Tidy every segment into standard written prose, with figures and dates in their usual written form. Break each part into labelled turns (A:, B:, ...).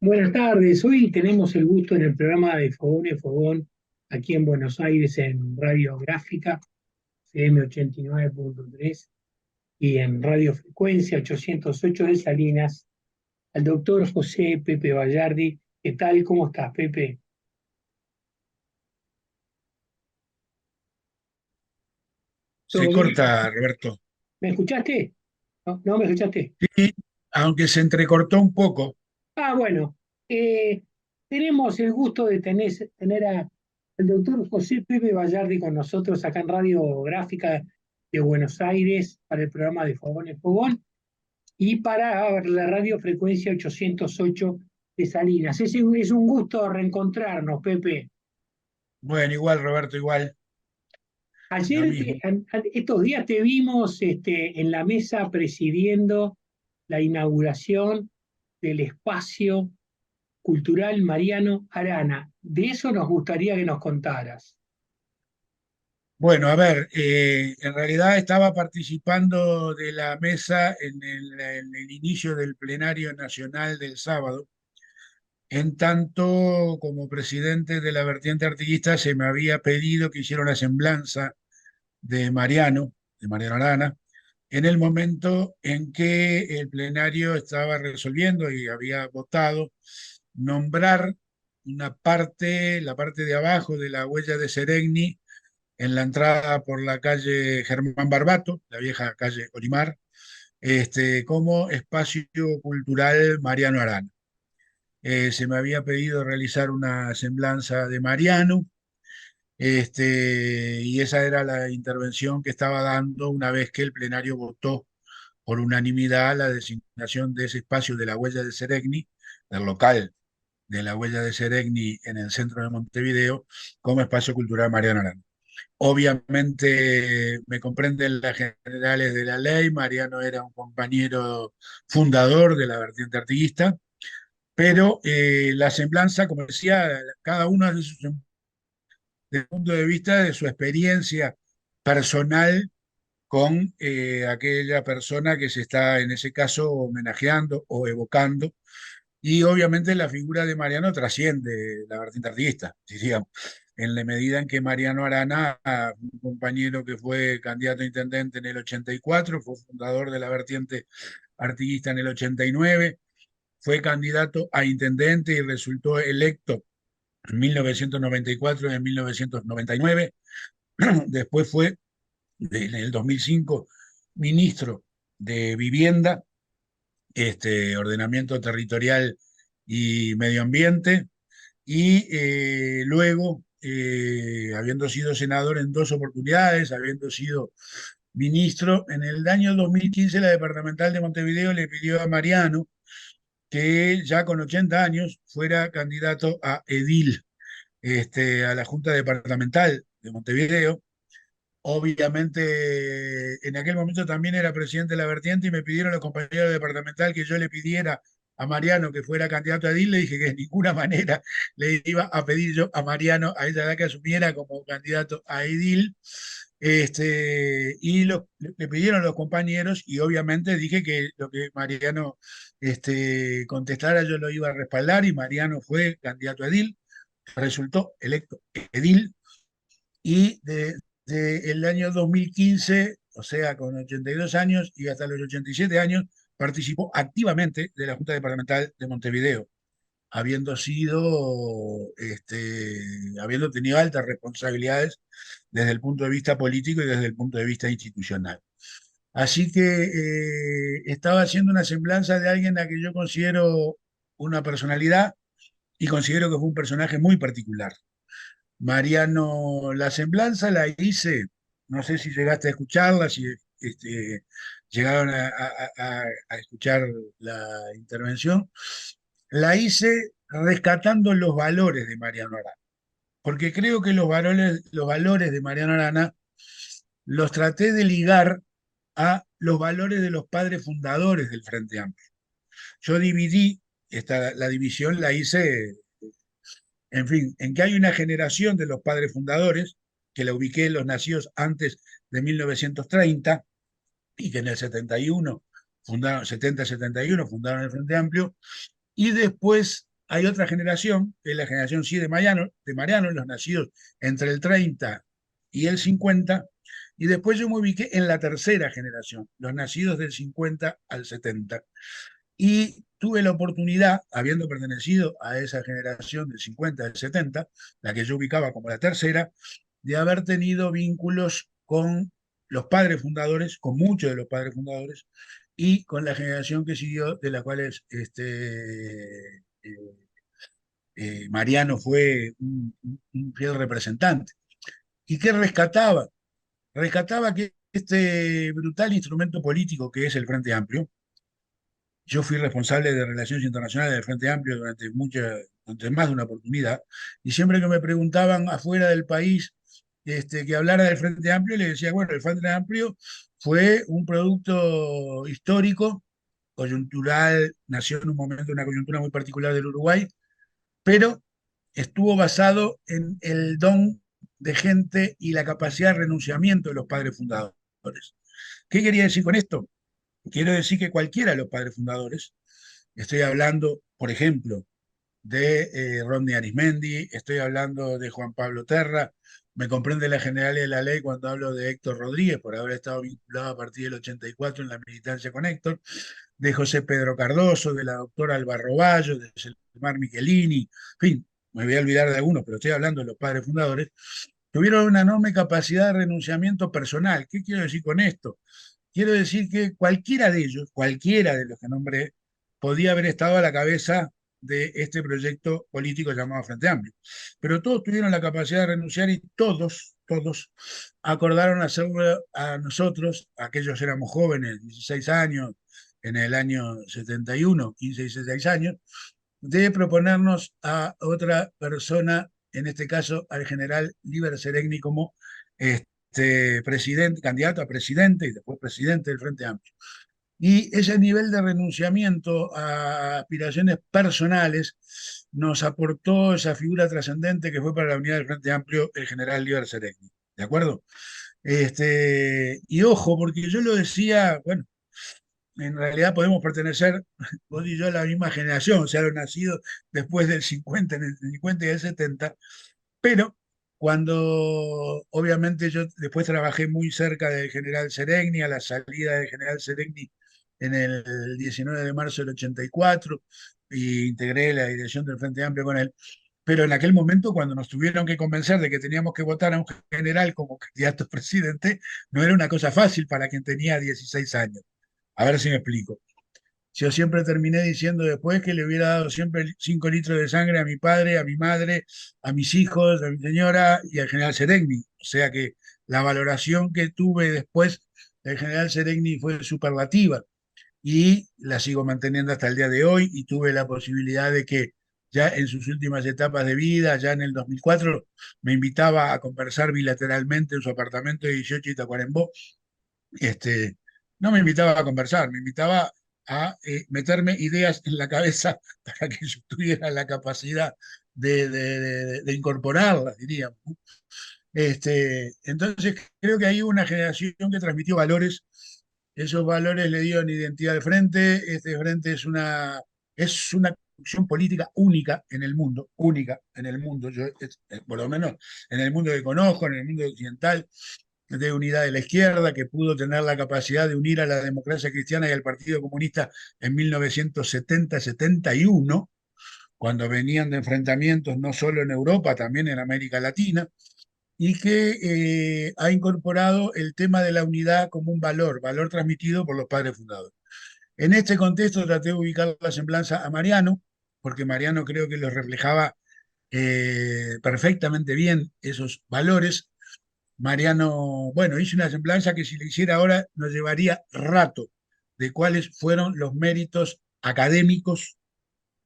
A: Buenas tardes, hoy tenemos el gusto en el programa de Fogón y Fogón, aquí en Buenos Aires, en Radio Gráfica, CM 89.3 y en Radio Frecuencia 808 de Salinas, al doctor José Pepe Vallardi. ¿Qué tal? ¿Cómo estás, Pepe?
B: Se
A: ¿Todo bien?
B: corta, Roberto.
A: ¿Me escuchaste? ¿No, no me escuchaste?
B: Sí, aunque se entrecortó un poco.
A: Bueno, eh, tenemos el gusto de tener al doctor José Pepe Vallardi con nosotros acá en Radio Gráfica de Buenos Aires para el programa de Fogón en Fogón y para la radio frecuencia 808 de Salinas. Es un gusto reencontrarnos, Pepe.
B: Bueno, igual, Roberto, igual, lo
A: Ayer,
B: mismo.
A: estos días te vimos en la mesa presidiendo la inauguración del espacio cultural Mariano Arana. De eso nos gustaría que nos contaras.
B: Bueno, a ver, en realidad estaba participando de la mesa en el inicio del plenario nacional del sábado. En tanto, como presidente de la vertiente artiguista, se me había pedido que hiciera una semblanza de Mariano Arana, en el momento en que el plenario estaba resolviendo y había votado nombrar una parte, la parte de abajo de la huella de Seregni, en la entrada por la calle Germán Barbato, la vieja calle Olimar, como espacio cultural Mariano Arana. Se me había pedido realizar una semblanza de Mariano, y esa era la intervención que estaba dando una vez que el plenario votó por unanimidad la designación de ese espacio de la huella de Seregni, del local de la huella de Seregni en el centro de Montevideo, como espacio cultural Mariano Arana. Obviamente me comprenden las generales de la ley, Mariano era un compañero fundador de la vertiente artiguista, pero la semblanza, como decía, cada uno hace su desde el punto de vista de su experiencia personal con aquella persona que se está, en ese caso, homenajeando o evocando. Y obviamente la figura de Mariano trasciende la vertiente artista, diríamos, en la medida en que Mariano Arana, un compañero que fue candidato a intendente en el 84, fue fundador de la vertiente artiguista en el 89, fue candidato a intendente y resultó electo en 1994 y en 1999. Después fue, en el 2005, ministro de Vivienda, Ordenamiento Territorial y Medio Ambiente, y luego, habiendo sido senador en dos oportunidades, habiendo sido ministro, en el año 2015 la departamental de Montevideo le pidió a Mariano que ya con 80 años fuera candidato a edil, a la Junta Departamental de Montevideo. Obviamente, en aquel momento también era presidente de la vertiente y me pidieron los compañeros departamental que yo le pidiera a Mariano que fuera candidato a edil. Le dije que de ninguna manera le iba a pedir yo a Mariano a esa edad que asumiera como candidato a edil. Le pidieron los compañeros y obviamente dije que lo que Mariano contestara yo lo iba a respaldar, y Mariano fue candidato a edil, resultó electo edil, y desde el año 2015, o sea, con 82 años y hasta los 87 años, participó activamente de la Junta Departamental de Montevideo, habiendo habiendo tenido altas responsabilidades desde el punto de vista político y desde el punto de vista institucional. Así que estaba haciendo una semblanza de alguien a que yo considero una personalidad y considero que fue un personaje muy particular. Mariano, la semblanza la hice, no sé si llegaste a escucharla, si llegaron a escuchar la intervención. La hice rescatando los valores de Mariano Arana, porque creo que los valores de Mariano Arana los traté de ligar a los valores de los padres fundadores del Frente Amplio. Yo dividí, la división la hice, en fin, en que hay una generación de los padres fundadores, que la ubiqué en los nacidos antes de 1930 y que en el 71 fundaron, 70-71 fundaron el Frente Amplio, y después hay otra generación, que es la generación sí de Mariano, los nacidos entre el 30 y el 50, y después yo me ubiqué en la tercera generación, los nacidos del 50 al 70. Y tuve la oportunidad, habiendo pertenecido a esa generación del 50 al 70, la que yo ubicaba como la tercera, de haber tenido vínculos con los padres fundadores, con muchos de los padres fundadores, y con la generación que siguió, de la cual Mariano fue un fiel representante. ¿Y qué rescataba? Rescataba que este brutal instrumento político que es el Frente Amplio. Yo fui responsable de Relaciones Internacionales del Frente Amplio durante más de una oportunidad, y siempre que me preguntaban afuera del país que hablara del Frente Amplio, le decía, bueno, el Frente Amplio fue un producto histórico, coyuntural, nació en un momento, una coyuntura muy particular del Uruguay, pero estuvo basado en el don de gente y la capacidad de renunciamiento de los padres fundadores. ¿Qué quería decir con esto? Quiero decir que cualquiera de los padres fundadores, estoy hablando, por ejemplo, de Rodney Arismendi, estoy hablando de Juan Pablo Terra, me comprende la general de la ley cuando hablo de Héctor Rodríguez, por haber estado vinculado a partir del 84 en la militancia con Héctor, de José Pedro Cardoso, de la doctora Alba Roballo, de Selmar Michelini, en fin, me voy a olvidar de algunos, pero estoy hablando de los padres fundadores, tuvieron una enorme capacidad de renunciamiento personal. ¿Qué quiero decir con esto? Quiero decir que cualquiera de ellos, cualquiera de los que nombré, podía haber estado a la cabeza de este proyecto político llamado Frente Amplio. Pero todos tuvieron la capacidad de renunciar y todos acordaron hacerlo a nosotros, aquellos éramos jóvenes, 16 años, en el año 71, 15 y 16 años, de proponernos a otra persona, en este caso al general Líber Seregni, como presidente, candidato a presidente y después presidente del Frente Amplio. Y ese nivel de renunciamiento a aspiraciones personales nos aportó esa figura trascendente que fue para la unidad del Frente Amplio el general Líber Seregni. ¿De acuerdo? Y ojo, porque yo lo decía, bueno, en realidad podemos pertenecer, vos y yo, a la misma generación, o sea, los nacidos después del 50, en el 50 y el 70, pero cuando obviamente yo después trabajé muy cerca del general Seregni, a la salida del general Seregni en el 19 de marzo del 84, y integré la dirección del Frente Amplio con él. Pero en aquel momento, cuando nos tuvieron que convencer de que teníamos que votar a un general como candidato a presidente, no era una cosa fácil para quien tenía 16 años. A ver si me explico. Yo siempre terminé diciendo después que le hubiera dado siempre 5 litros de sangre a mi padre, a mi madre, a mis hijos, a mi señora y al general Seregni. O sea que la valoración que tuve después del general Seregni fue superlativa, y la sigo manteniendo hasta el día de hoy, y tuve la posibilidad de que ya en sus últimas etapas de vida, ya en el 2004, me invitaba a conversar bilateralmente en su apartamento de 18 y Tacuarembó. este, no me invitaba a conversar, me invitaba a meterme ideas en la cabeza para que yo tuviera la capacidad de incorporarlas, diríamos, ¿no? Entonces creo que hay una generación que transmitió valores, esos valores le dieron identidad al frente. Este frente es una construcción política única en el mundo, única en el mundo, por lo menos en el mundo que conozco, en el mundo occidental, de unidad de la izquierda, que pudo tener la capacidad de unir a la democracia cristiana y al Partido Comunista en 1970-71, cuando venían de enfrentamientos no solo en Europa, también en América Latina, y que ha incorporado el tema de la unidad como un valor transmitido por los padres fundadores. En este contexto traté de ubicar la semblanza a Mariano, porque Mariano creo que los reflejaba perfectamente bien esos valores. Mariano, bueno, hizo una semblanza que si le hiciera ahora nos llevaría rato, de cuáles fueron los méritos académicos,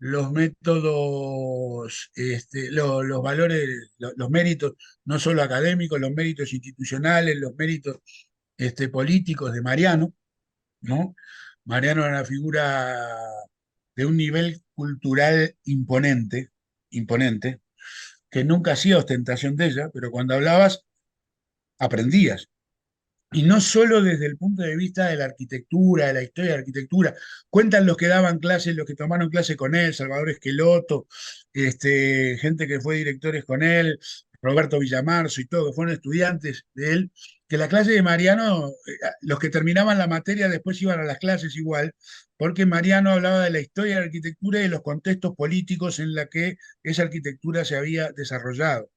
B: los métodos, los valores, los méritos no solo académicos, los méritos institucionales, los méritos políticos de Mariano, ¿no? Mariano era una figura de un nivel cultural imponente, imponente, que nunca hacía ostentación de ella, pero cuando hablabas aprendías. y no solo desde el punto de vista de la arquitectura, de la historia de la arquitectura. Cuentan los que daban clases, los que tomaron clase con él, Salvador Esqueloto, gente que fue directores con él, Roberto Villamarzo y todo, que fueron estudiantes de él, que la clase de Mariano, los que terminaban la materia después iban a las clases igual, porque Mariano hablaba de la historia de la arquitectura y de los contextos políticos en la que esa arquitectura se había desarrollado.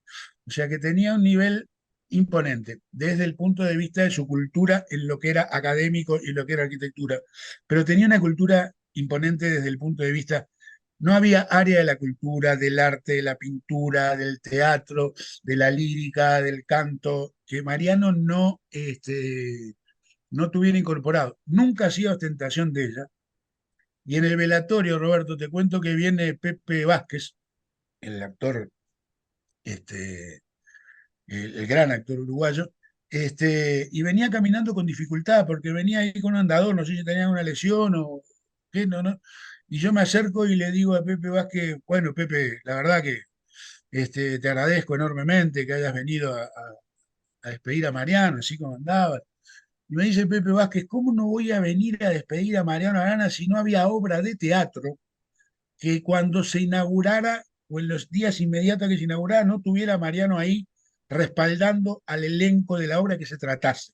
B: O sea que tenía un nivel imponente desde el punto de vista de su cultura en lo que era académico y lo que era arquitectura, pero tenía una cultura imponente desde el punto de vista, no había área de la cultura, del arte, de la pintura, del teatro, de la lírica, del canto, que Mariano no tuviera incorporado. Nunca hacía ostentación de ella. Y en el velatorio, Roberto, te cuento que viene Pepe Vázquez, el actor este, el gran actor uruguayo, y venía caminando con dificultad porque venía ahí con un andador, no sé si tenía una lesión o qué, no, no. Y yo me acerco y le digo a Pepe Vázquez, bueno, Pepe, la verdad que te agradezco enormemente que hayas venido a despedir a Mariano, así como andaba. Y me dice Pepe Vázquez, ¿cómo no voy a venir a despedir a Mariano Arana si no había obra de teatro que cuando se inaugurara o en los días inmediatos a que se inaugurara no tuviera a Mariano ahí respaldando al elenco de la obra que se tratase?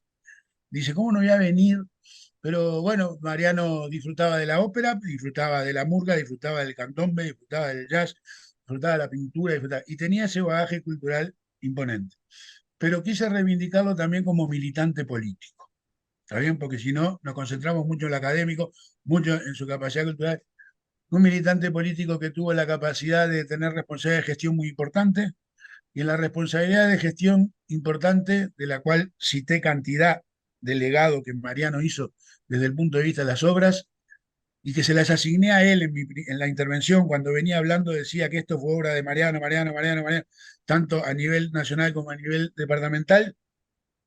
B: Dice, ¿cómo no voy a venir? Pero bueno, Mariano disfrutaba de la ópera, disfrutaba de la murga, disfrutaba del candombe, disfrutaba del jazz, disfrutaba de la pintura, y tenía ese bagaje cultural imponente. Pero quise reivindicarlo también como militante político, ¿está bien? Porque si no, nos concentramos mucho en lo académico, mucho en su capacidad cultural. Un militante político que tuvo la capacidad de tener responsabilidad de gestión muy importante, y en la responsabilidad de gestión importante, de la cual cité cantidad de legado que Mariano hizo desde el punto de vista de las obras, y que se las asigné a él en la intervención, cuando venía hablando decía que esto fue obra de Mariano, Mariano, Mariano, Mariano, tanto a nivel nacional como a nivel departamental.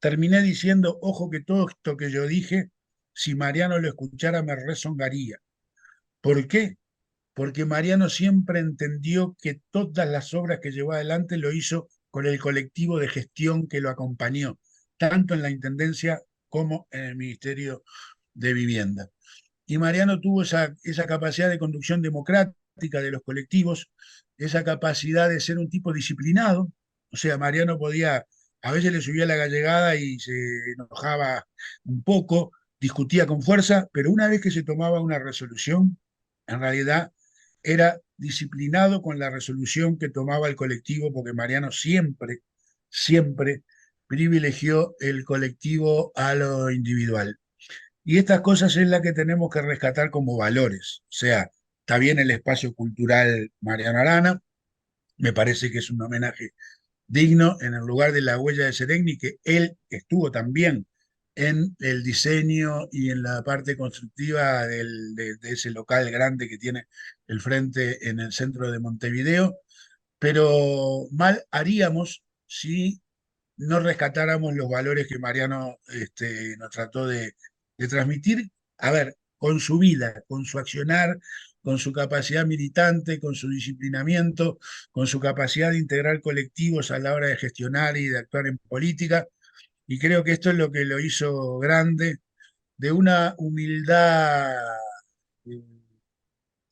B: Terminé diciendo, ojo que todo esto que yo dije, si Mariano lo escuchara me rezongaría. ¿Por qué? Porque Mariano siempre entendió que todas las obras que llevó adelante lo hizo con el colectivo de gestión que lo acompañó, tanto en la Intendencia como en el Ministerio de Vivienda. Y Mariano tuvo esa capacidad de conducción democrática de los colectivos, esa capacidad de ser un tipo disciplinado. O sea, Mariano podía, a veces le subía la gallegada y se enojaba un poco, discutía con fuerza, pero una vez que se tomaba una resolución, en realidad era disciplinado con la resolución que tomaba el colectivo, porque Mariano siempre, siempre privilegió el colectivo a lo individual. Y estas cosas es la que tenemos que rescatar como valores. O sea, está bien el espacio cultural Mariano Arana, me parece que es un homenaje digno en el lugar de la huella de Seregni, que él estuvo también en el diseño y en la parte constructiva de ese local grande que tiene el frente en el centro de Montevideo, pero mal haríamos si no rescatáramos los valores que Mariano nos trató de transmitir, a ver, con su vida, con su accionar, con su capacidad militante, con su disciplinamiento, con su capacidad de integrar colectivos a la hora de gestionar y de actuar en política. Y creo que esto es lo que lo hizo grande, de una humildad, eh,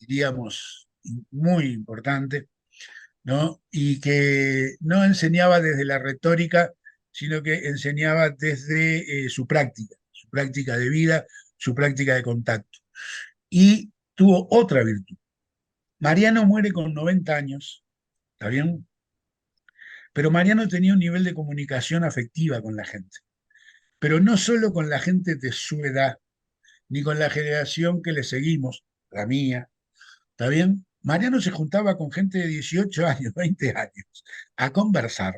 B: diríamos, muy importante, ¿no? Y que no enseñaba desde la retórica, sino que enseñaba desde su práctica de vida, su práctica de contacto. Y tuvo otra virtud. Mariano muere con 90 años, ¿está bien? Pero Mariano tenía un nivel de comunicación afectiva con la gente, pero no solo con la gente de su edad, ni con la generación que le seguimos, la mía, ¿está bien? Mariano se juntaba con gente de 18 años, 20 años, a conversar,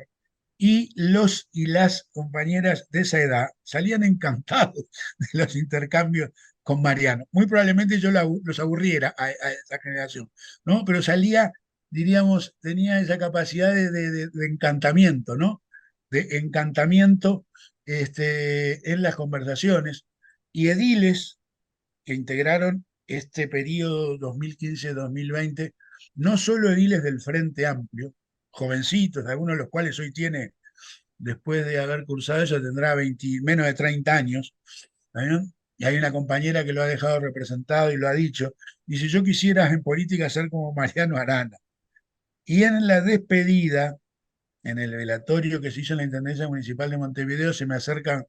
B: y los y las compañeras de esa edad salían encantados de los intercambios con Mariano. Muy probablemente yo los aburriera a esa generación, ¿no? Pero salía, diríamos, tenía esa capacidad de encantamiento, ¿no? De encantamiento en las conversaciones. Y ediles que integraron este periodo 2015-2020, no solo ediles del Frente Amplio, jovencitos, algunos de los cuales hoy tiene después de haber cursado eso, tendrá 20 menos de 30 años. ¿Está bien? Y hay una compañera que lo ha dejado representado y lo ha dicho. Dice, yo quisiera en política ser como Mariano Arana. Y en la despedida, en el velatorio que se hizo en la Intendencia Municipal de Montevideo, se me acerca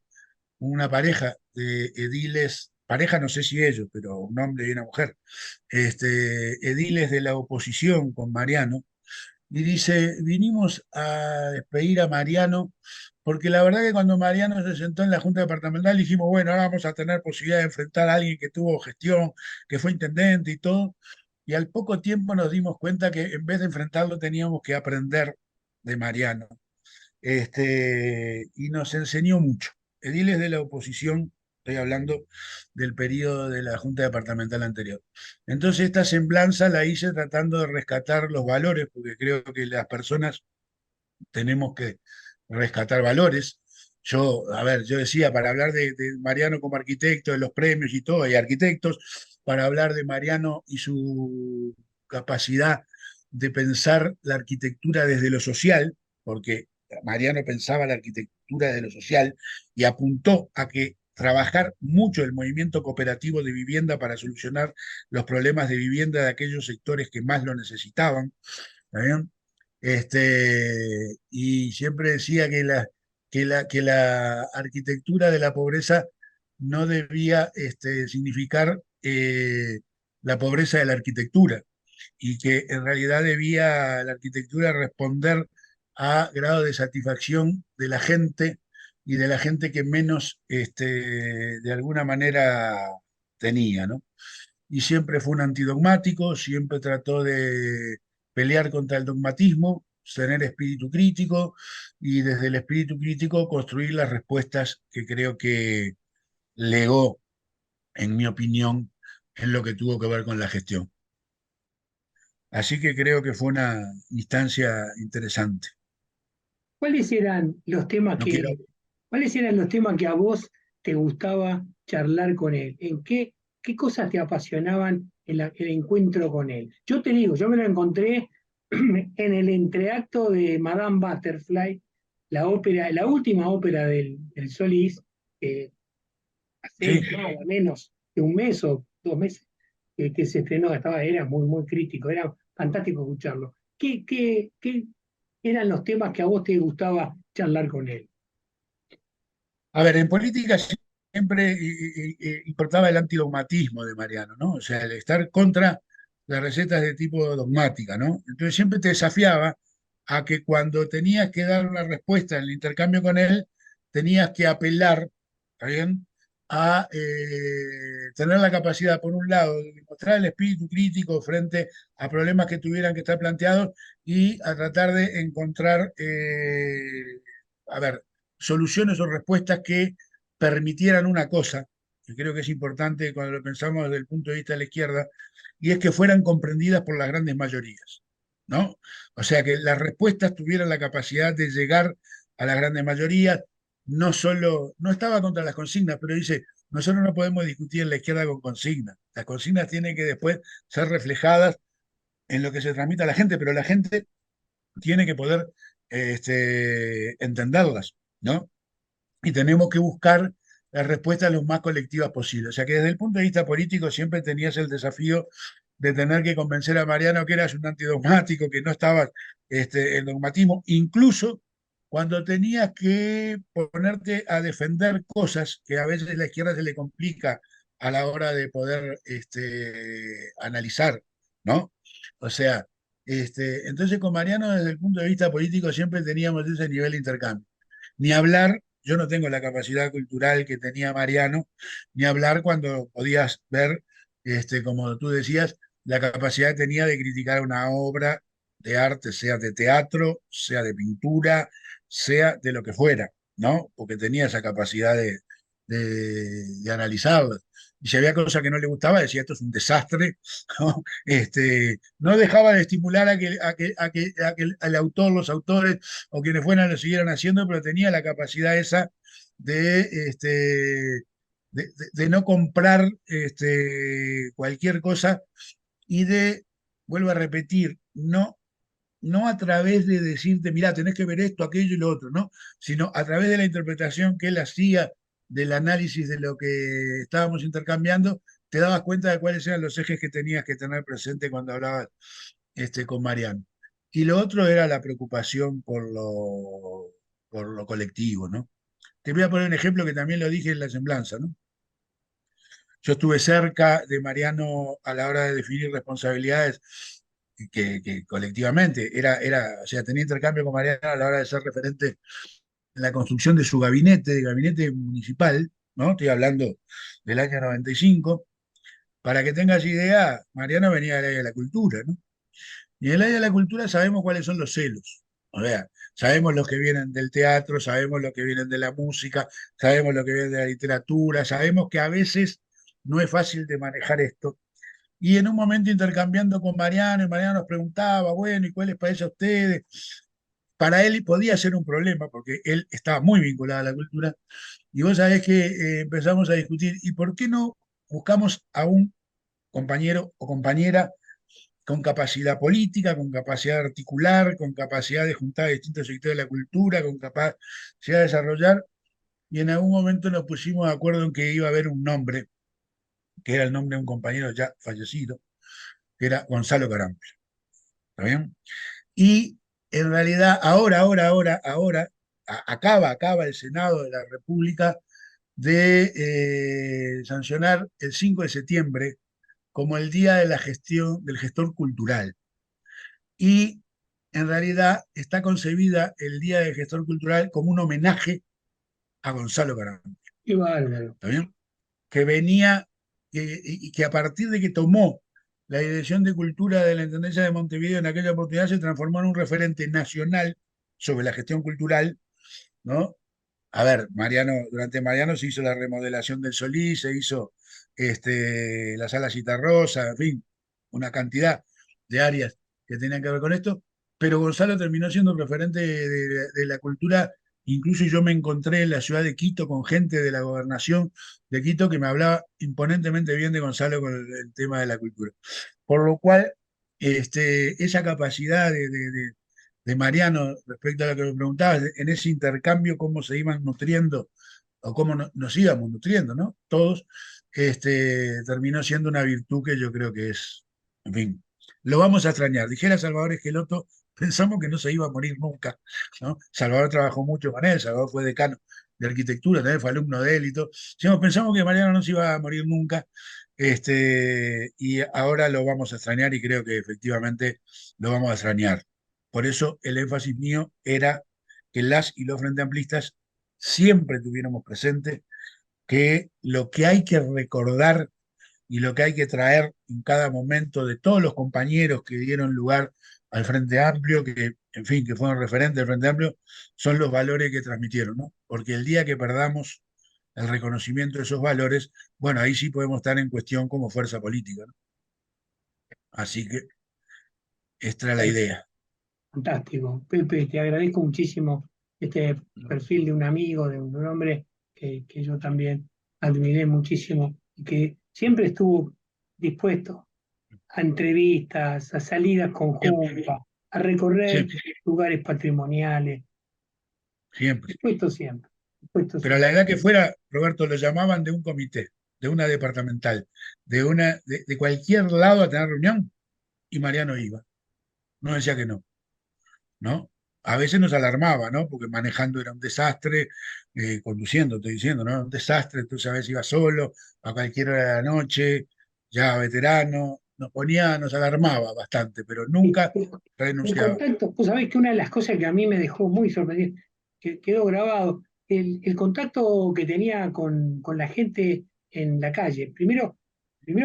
B: una pareja de ediles, pareja no sé si ellos, pero un hombre y una mujer, ediles de la oposición con Mariano, y dice, vinimos a despedir a Mariano, porque la verdad que cuando Mariano se sentó en la Junta Departamental dijimos, bueno, ahora vamos a tener posibilidad de enfrentar a alguien que tuvo gestión, que fue intendente y todo, y al poco tiempo nos dimos cuenta que en vez de enfrentarlo teníamos que aprender de Mariano, y nos enseñó mucho. Ediles de la oposición, estoy hablando del periodo de la Junta Departamental anterior. Entonces esta semblanza la hice tratando de rescatar los valores, porque creo que las personas tenemos que rescatar valores. Yo, a ver, yo decía, para hablar de Mariano como arquitecto, de los premios y todo, hay arquitectos, para hablar de Mariano y su capacidad de pensar la arquitectura desde lo social, porque Mariano pensaba la arquitectura de lo social y apuntó a que trabajar mucho el movimiento cooperativo de vivienda para solucionar los problemas de vivienda de aquellos sectores que más lo necesitaban. ¿Está bien? Y siempre decía que la arquitectura de la pobreza no debía significar la pobreza de la arquitectura y que en realidad debía la arquitectura responder a grado de satisfacción de la gente y de la gente que menos de alguna manera tenía, ¿no? Y siempre fue un antidogmático, siempre trató de pelear contra el dogmatismo, tener espíritu crítico y desde el espíritu crítico construir las respuestas que creo que legó, en mi opinión, en lo que tuvo que ver con la gestión. Así que creo que fue una instancia interesante.
A: ¿Cuáles eran los temas
B: No quiero,
A: cuáles eran los temas que a vos te gustaba charlar con él? ¿Qué cosas te apasionaban el encuentro con él? Yo te digo, yo me lo encontré en el entreacto de Madame Butterfly, la ópera, la última ópera del Solís, hace
B: sí.
A: nada menos de un mes o 2 meses que se estrenó, era muy, muy crítico, era fantástico escucharlo. ¿Qué eran los temas que a vos te gustaba charlar con él?
B: A ver, en política siempre importaba el antidogmatismo de Mariano, ¿no? O sea, el estar contra las recetas de tipo dogmática, ¿no? Entonces siempre te desafiaba a que cuando tenías que dar una respuesta en el intercambio con él, tenías que apelar, ¿está bien? A tener la capacidad, por un lado, de mostrar el espíritu crítico frente a problemas que tuvieran que estar planteados y a tratar de encontrar, a ver, soluciones o respuestas que permitieran una cosa, que creo que es importante cuando lo pensamos desde el punto de vista de la izquierda, y es que fueran comprendidas por las grandes mayorías, ¿no? O sea, que las respuestas tuvieran la capacidad de llegar a las grandes mayorías, no solo, no estaba contra las consignas, pero dice, nosotros no podemos discutir en la izquierda con consignas. Las consignas tienen que después ser reflejadas en lo que se transmite a la gente, pero la gente tiene que poder entenderlas, ¿no? Y tenemos que buscar las respuestas lo más colectivas posible. O sea que desde el punto de vista político siempre tenías el desafío de tener que convencer a Mariano que eras un antidogmático, que no estabas en dogmatismo, incluso cuando tenías que ponerte a defender cosas que a veces a la izquierda se le complica a la hora de poder analizar, ¿no? O sea, entonces con Mariano desde el punto de vista político siempre teníamos ese nivel de intercambio. Ni hablar, yo no tengo la capacidad cultural que tenía Mariano, ni hablar cuando podías ver, como tú decías, la capacidad que tenía de criticar una obra de arte, sea de teatro, sea de pintura, sea de lo que fuera, ¿no? Porque tenía esa capacidad de analizarlas. Y si había cosas que no le gustaba, decía esto es un desastre, ¿no? No dejaba de estimular a que el autor, los autores o quienes fueran lo siguieran haciendo, pero tenía la capacidad esa de, de no comprar cualquier cosa y de, vuelvo a repetir, no no a través de decirte, mirá, tenés que ver esto, aquello y lo otro, ¿no? Sino a través de la interpretación que él hacía del análisis de lo que estábamos intercambiando, te dabas cuenta de cuáles eran los ejes que tenías que tener presente cuando hablabas con Mariano. Y lo otro era la preocupación por lo colectivo, ¿no? Te voy a poner un ejemplo que también lo dije en la semblanza, ¿no? Yo estuve cerca de Mariano a la hora de definir responsabilidades que colectivamente o sea, tenía intercambio con Mariano a la hora de ser referente en la construcción de su gabinete, de gabinete municipal, ¿no? Estoy hablando del año 95. Para que tengas idea, Mariano venía del área de la cultura, ¿no? Y en el área de la cultura sabemos cuáles son los celos. O sea, sabemos los que vienen del teatro, sabemos los que vienen de la música, sabemos los que vienen de la literatura, sabemos que a veces no es fácil de manejar esto. Y en un momento intercambiando con Mariano, y Mariano nos preguntaba, bueno, ¿y cuál les parece a ustedes? Para él podía ser un problema, porque él estaba muy vinculado a la cultura, y vos sabés que empezamos a discutir, ¿y por qué no buscamos a un compañero o compañera con capacidad política, con capacidad de articular, con capacidad de juntar a distintos sectores de la cultura, con capacidad de desarrollar? Y en algún momento nos pusimos de acuerdo en que iba a haber un nombre, que era el nombre de un compañero ya fallecido, que era Gonzalo Carampla. ¿Está bien? Y en realidad, ahora, acaba el Senado de la República de sancionar el 5 de septiembre como el Día de la Gestión del Gestor Cultural. Y en realidad está concebida el Día del Gestor Cultural como un homenaje a Gonzalo Carambe.
A: Qué bárbaro.
B: ¿Está bien? Que venía y que a partir de que tomó la Dirección de Cultura de la Intendencia de Montevideo en aquella oportunidad se transformó en un referente nacional sobre la gestión cultural, ¿no? A ver, durante Mariano se hizo la remodelación del Solís, se hizo la Sala Citarrosa, en fin, una cantidad de áreas que tenían que ver con esto, pero Gonzalo terminó siendo un referente de la cultura. Incluso yo me encontré en la ciudad de Quito con gente de la gobernación de Quito que me hablaba imponentemente bien de Gonzalo con el tema de la cultura. Por lo cual, esa capacidad de Mariano respecto a lo que me preguntabas, en ese intercambio, cómo se iban nutriendo o cómo nos íbamos nutriendo, ¿no? Todos, terminó siendo una virtud que yo creo que es, en fin, lo vamos a extrañar. Dijera Salvador Esqueloto, pensamos que no se iba a morir nunca, ¿no? Salvador trabajó mucho con él, Salvador fue decano de arquitectura, también fue alumno de él y todo. Decíamos, pensamos que Mariano no se iba a morir nunca, y ahora lo vamos a extrañar y creo que efectivamente lo vamos a extrañar. Por eso el énfasis mío era que las y los frente amplistas siempre tuviéramos presente que lo que hay que recordar y lo que hay que traer en cada momento de todos los compañeros que dieron lugar al Frente Amplio, que, en fin, que fueron referentes del Frente Amplio, son los valores que transmitieron, ¿no? Porque el día que perdamos el reconocimiento de esos valores, bueno, ahí sí podemos estar en cuestión como fuerza política, ¿no? Así que esta era la idea.
A: Fantástico. Pepe, te agradezco muchísimo este perfil de un amigo, de un hombre que yo también admiré muchísimo y que siempre estuvo dispuesto a entrevistas, a salidas
B: Siempre,
A: conjuntas, a recorrer
B: siempre,
A: lugares patrimoniales.
B: siempre.
A: Dispuesto siempre, dispuesto
B: Pero a
A: siempre.
B: la edad que fuera, Roberto, lo llamaban de un comité, de una departamental, de cualquier lado a tener reunión, y Mariano iba. No decía que no, ¿no? A veces nos alarmaba, ¿no? Porque manejando era un desastre, conduciendo, estoy diciendo, ¿no? Un desastre, entonces a veces iba solo, a cualquier hora de la noche, ya veterano, nos alarmaba bastante, pero nunca
A: El
B: renunciaba.
A: contacto, pues sabés que una de las cosas que a mí me dejó muy sorprendido, que quedó grabado, el contacto que tenía con la gente en la calle. Primero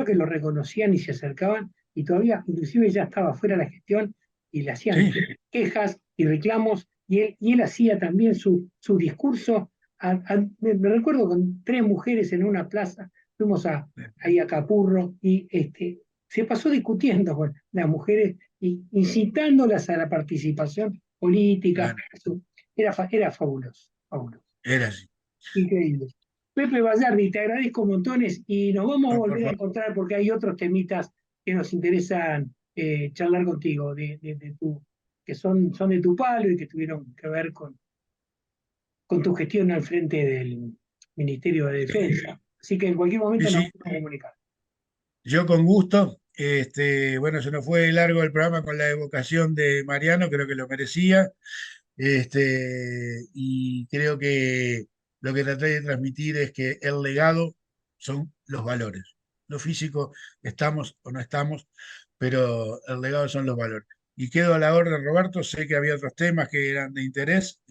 A: que lo reconocían y se acercaban, y todavía, inclusive ya estaba fuera la gestión, y le hacían
B: Sí,
A: quejas y reclamos, y él hacía también su discurso. Me recuerdo con tres mujeres en una plaza, fuimos ahí a Capurro, y se pasó discutiendo con las mujeres y incitándolas a la participación política.
B: bueno,
A: Era fabuloso, fabuloso,
B: era así.
A: increíble. Pepe Bayardi, te agradezco montones y nos vamos a
B: No, por
A: volver a
B: favor.
A: encontrar porque hay otros temitas que nos interesan charlar contigo de tu que son de tu palo y que tuvieron que ver con tu gestión al frente del Ministerio de Defensa. Así que en cualquier
B: Sí,
A: momento nos
B: sí,
A: vamos a comunicar.
B: yo con gusto. Bueno, se nos fue largo el programa con la evocación de Mariano, creo que lo merecía. Y creo que lo que traté de transmitir es que el legado son los valores. Lo físico, estamos o no estamos, pero el legado son los valores. Y quedo a la orden, Roberto. Sé que había otros temas que eran de interés.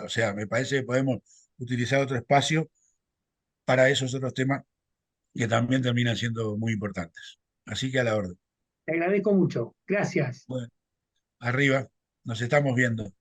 B: O sea, me parece que podemos utilizar otro espacio para esos otros temas que también terminan siendo muy importantes. Así que a la orden.
A: Te agradezco mucho. Gracias.
B: Bueno, arriba, nos estamos viendo.